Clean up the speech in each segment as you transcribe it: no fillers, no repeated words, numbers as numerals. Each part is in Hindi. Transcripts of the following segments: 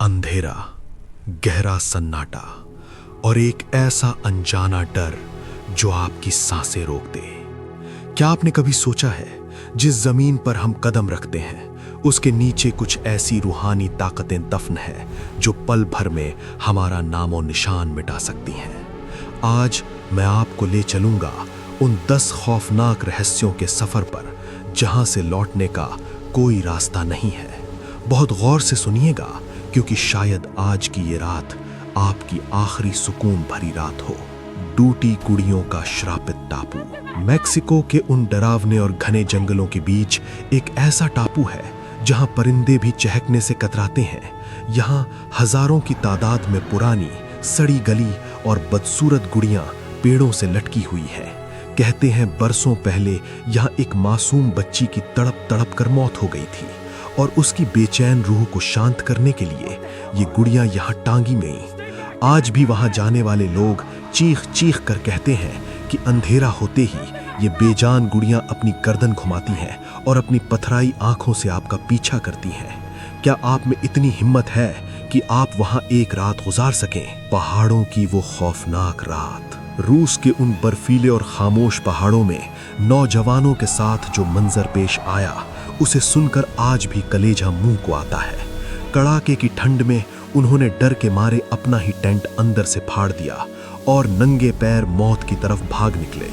अंधेरा, गहरा सन्नाटा और एक ऐसा अनजाना डर जो आपकी सांसें रोक दे। क्या आपने कभी सोचा है, जिस जमीन पर हम कदम रखते हैं उसके नीचे कुछ ऐसी रूहानी ताकतें दफन है जो पल भर में हमारा नामो निशान मिटा सकती हैं। आज मैं आपको ले चलूंगा उन 10 खौफनाक रहस्यों के सफर पर जहां से लौटने का कोई रास्ता नहीं है। बहुत गौर से सुनिएगा, क्योंकि शायद आज की ये रात आपकी आखिरी सुकून भरी रात हो। टूटी कुड़ियों का श्रापित टापू। मैक्सिको के उन डरावने और घने जंगलों के बीच एक ऐसा टापू है जहां परिंदे भी चहकने से कतराते हैं। यहां हजारों की तादाद में पुरानी सड़ी गली और बदसूरत गुड़ियां पेड़ों से लटकी हुई हैं। कहते हैं बरसों पहले यहां एक मासूम बच्ची की तड़प तड़प कर मौत हो गई थी और उसकी बेचैन रूह को शांत करने के लिए ये गुड़ियां यहां टांगी गईं। आज भी वहां जाने वाले लोग चीख चीख कर कहते हैं कि अंधेरा होते ही ये बेजान गुड़ियां अपनी गर्दन घुमाती हैं और अपनी पथराई आंखों से आपका पीछा करती हैं। क्या आप में इतनी हिम्मत है कि आप वहां एक रात गुजार सकें? पहाड़ों की वो खौफनाक रात। रूस के उन बर्फीले और खामोश पहाड़ों में नौजवानों के साथ जो मंजर पेश आया, उसे सुनकर आज भी कलेजा मुंह को आता है। कड़ाके की ठंड में उन्होंने डर के मारे अपना ही टेंट अंदर से फाड़ दिया और नंगे पैर मौत की तरफ भाग निकले।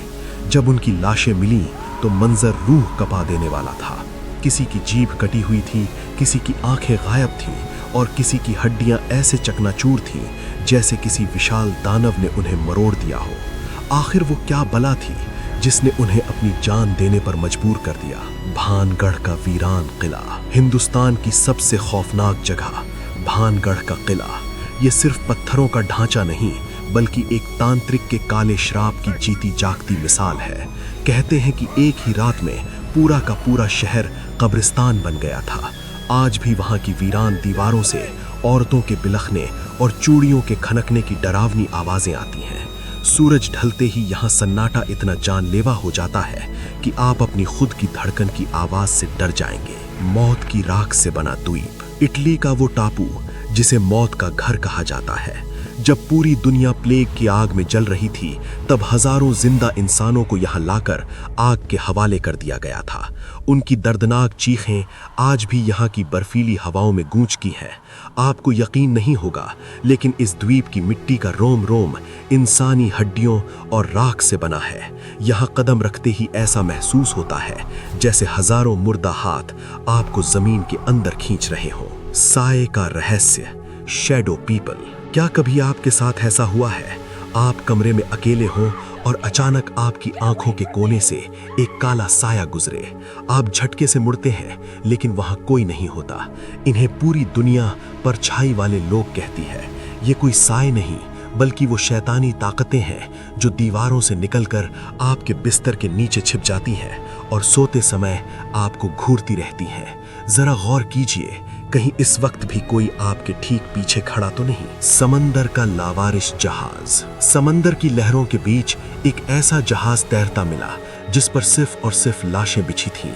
जब उनकी लाशें मिली तो मंजर रूह कपा देने वाला था। किसी की जीभ कटी हुई थी, किसी की आंखें गायब थीं और किसी की हड्डियां ऐसे चकनाचूर थीं जैसे किसी विशाल दानव ने उन्हें मरोड़ दिया हो। आखिर वो क्या बला थी जिसने उन्हें अपनी जान देने पर मजबूर कर दिया? भानगढ़ का वीरान किला, हिंदुस्तान की सबसे खौफनाक जगह भानगढ़ का किला। ये सिर्फ पत्थरों का ढांचा नहीं, बल्कि एक तांत्रिक के काले श्राप की जीती जागती मिसाल है। कहते हैं कि एक ही रात में पूरा का पूरा शहर कब्रिस्तान बन गया था। आज भी वहां की वीरान दीवारों से औरतों के बिलखने और चूड़ियों के खनकने की डरावनी आवाजें आती हैं। सूरज ढलते ही यहाँ सन्नाटा इतना जानलेवा हो जाता है कि आप अपनी खुद की धड़कन की आवाज से डर जाएंगे। मौत की राख से बना द्वीप, इटली का वो टापू जिसे मौत का घर कहा जाता है। जब पूरी दुनिया प्लेग की आग में जल रही थी, तब हजारों जिंदा इंसानों को यहाँ लाकर आग के हवाले कर दिया गया था। उनकी दर्दनाक चीखें आज भी यहाँ की बर्फीली हवाओं में गूंजती हैं। आपको यकीन नहीं होगा, लेकिन इस द्वीप की मिट्टी का रोम रोम इंसानी हड्डियों और राख से बना है। यहाँ कदम रखते ही ऐसा महसूस होता है जैसे हजारों मुर्दा हाथ आपको जमीन के अंदर खींच रहे हों। साये का रहस्य, शैडो पीपल। क्या कभी आपके साथ ऐसा हुआ है, आप कमरे में अकेले हों और अचानक आपकी आंखों के कोने से एक काला साया गुजरे? आप झटके से मुड़ते हैं, लेकिन वहां कोई नहीं होता। इन्हें पूरी दुनिया परछाई वाले लोग कहती है। ये कोई साए नहीं, बल्कि वो शैतानी ताकतें हैं जो दीवारों से निकलकर आपके बिस्तर के नीचे छिप जाती हैं और सोते समय आपको घूरती रहती हैं। जरा गौर कीजिए, कहीं इस वक्त भी कोई आपके ठीक पीछे खड़ा तो नहीं? समंदर का लावारिश जहाज। समंदर की लहरों के बीच एक ऐसा जहाज तैरता मिला जिस पर सिर्फ और सिर्फ लाशें बिछी थीं।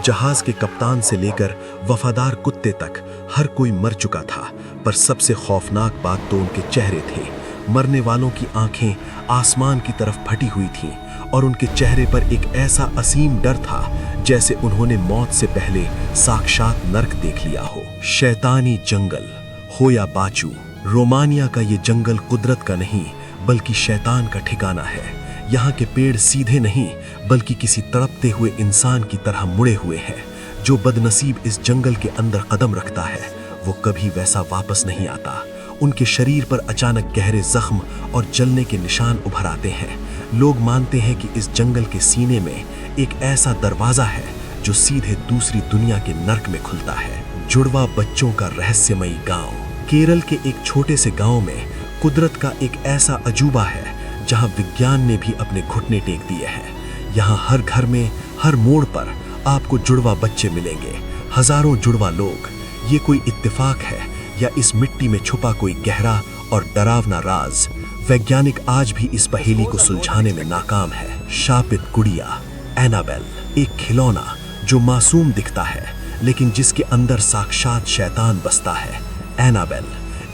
जहाज के कप्तान से लेकर वफादार कुत्ते तक हर कोई मर चुका था, पर सबसे खौफनाक बात तो उनके चेहरे थे। मरने वालों की आंखें आसमान की तरफ फटी हुई थीं और उनके चेहरे पर एक ऐसा असीम डर था जैसे उन्होंने मौत से पहले साक्षात नर्क देख लिया हो। शैतानी जंगल हो या बाचू, रोमानिया का ये जंगल कुदरत का नहीं, बल्कि शैतान का ठिकाना है। यहाँ के पेड़ सीधे नहीं, बल्कि किसी तड़पते हुए इंसान की तरह मुड़े हुए हैं। जो बदनसीब इस जंगल के अंदर कदम रखता है, वो कभी वैसा वापस नहीं आता। उनके शरीर पर अचानक गहरे जख्म और जलने के निशान उभर आते हैं। लोग मानते हैं कि इस जंगल के सीने में एक ऐसा दरवाजा है जो सीधे दूसरी दुनिया के नर्क में खुलता है। जुड़वा बच्चों का रहस्यमयी गांव। केरल के एक छोटे से गांव में कुदरत का एक ऐसा अजूबा है जहां विज्ञान ने भी अपने घुटने टेक दिए हैं। यहाँ हर घर में, हर मोड़ पर आपको जुड़वा बच्चे मिलेंगे, हजारों जुड़वा लोग। ये कोई इत्तेफाक है या इस मिट्टी में छुपा कोई गहरा और डरावना राज? वैज्ञानिक आज भी इस पहेली को सुलझाने में नाकाम है। शापित गुड़िया, एनाबेल, एक खिलौना जो मासूम दिखता है, लेकिन जिसके अंदर साक्षात शैतान बसता है। एनाबेल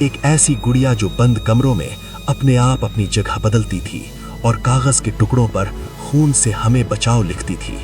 एक ऐसी गुड़िया जो बंद कमरों में अपने आप अपनी जगह बदलती थी और कागज के टुकड़ों पर खून से हमें बचाओ लिखती थी,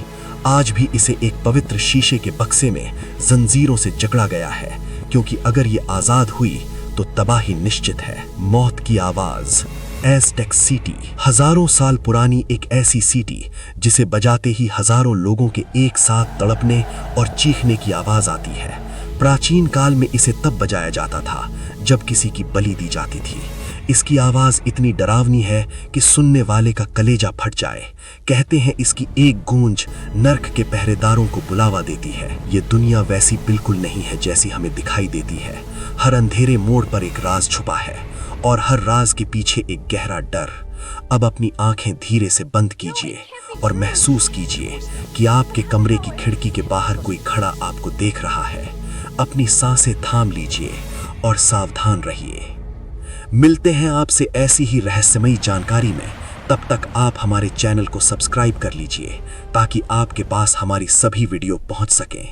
आज भी इसे एक पवित्र शीशे के बक्से में जंजीरों से जकड़ा गया है, क्योंकि अगर ये आजाद हुई तो तबाही निश्चित है। मौत की आवाज, एज़टेक सिटी, हजारों साल पुरानी एक ऐसी सिटी जिसे बजाते ही हजारों लोगों के एक साथ तड़पने और चीखने की आवाज आती है। प्राचीन काल में इसे तब बजाया जाता था जब किसी की बलि दी जाती थी। इसकी आवाज इतनी डरावनी है कि सुनने वाले का कलेजा फट जाए। कहते हैं इसकी एक गूंज नर्क के पहरेदारों को बुलावा देती है। ये दुनिया वैसी बिल्कुल नहीं है जैसी हमें दिखाई देती है। हर अंधेरे मोड़ पर एक राज छुपा है और हर राज के पीछे एक गहरा डर। अब अपनी आंखें धीरे से बंद कीजिए और महसूस कीजिए कि आपके कमरे की खिड़की के बाहर कोई खड़ा आपको देख रहा है। अपनी सांसें थाम लीजिए और सावधान रहिए। मिलते हैं आपसे ऐसी ही रहस्यमयी जानकारी में। तब तक आप हमारे चैनल को सब्सक्राइब कर लीजिए ताकि आपके पास हमारी सभी वीडियो पहुंच सकें।